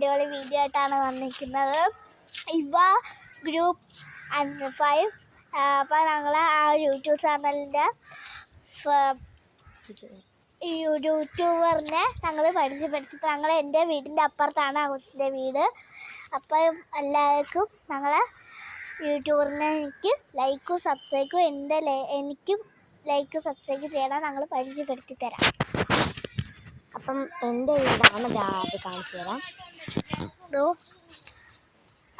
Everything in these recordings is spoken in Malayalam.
അടിപൊളി വീഡിയോ ആയിട്ടാണ് വന്നിരിക്കുന്നത്. ഇവ ഗ്രൂപ്പ് 5. അപ്പോൾ ഞങ്ങൾ ആ യൂട്യൂബ് ചാനലിൻ്റെ യൂട്യൂബറിനെ ഞങ്ങൾ പരിചയപ്പെടുത്തി. ഞങ്ങൾ എൻ്റെ വീടിൻ്റെ അപ്പുറത്താണ് ആ കൊച്ചിൻ്റെ വീട്. അപ്പം എല്ലാവർക്കും ഞങ്ങളെ യൂട്യൂബറിനെ എനിക്ക് ലൈക്കും സബ്സ്ക്രൈബും എനിക്കും ലൈക്കും സബ്സ്ക്രൈബ് ചെയ്യണം. ഞങ്ങൾ പരിചയപ്പെടുത്തി തരാം. അപ്പം എൻ്റെ വീടാണ് അത് കാണിച്ചു തരാം.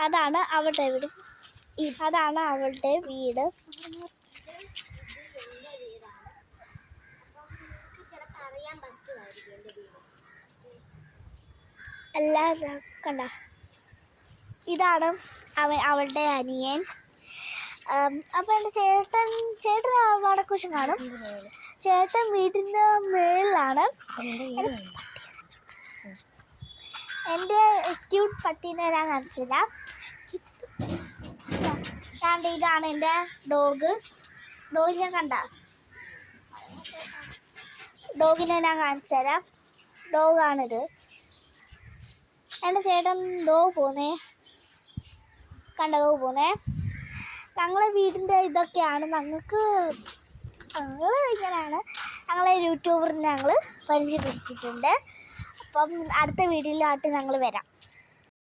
അതാണ് അവളുടെ വീട്. അതാണ് അവളുടെ വീട്. എല്ലാം കണ്ട. ഇതാണ് അവളുടെ അനിയൻ. അപ്പം എൻ്റെ ചേട്ടൻ വടക്കുവശം കാണും. ചേട്ടൻ വീടിൻ്റെ മേളിലാണ്. എൻ്റെ ക്യൂട്ട് പട്ടീനെ ഞാൻ കാണിച്ചില്ല. ഇതാണ് എൻ്റെ ഡോഗിനെ കണ്ട. ഡോഗിനെ ഞാൻ കാണിച്ചു തരാം. ഡോഗാണിത്. എൻ്റെ ചേട്ടൻ പോന്നേ പോന്നേ. ഞങ്ങളെ വീടിൻ്റെ ഇതൊക്കെയാണ്. ഞങ്ങൾ ഇങ്ങനെയാണ് ഞങ്ങളെ യൂട്യൂബറിനെ ഞങ്ങൾ പരിചയപ്പെടുത്തിയിട്ടുണ്ട്. അപ്പം അടുത്ത വീഡിയോയിലായിട്ട് ഞങ്ങൾ വരാം.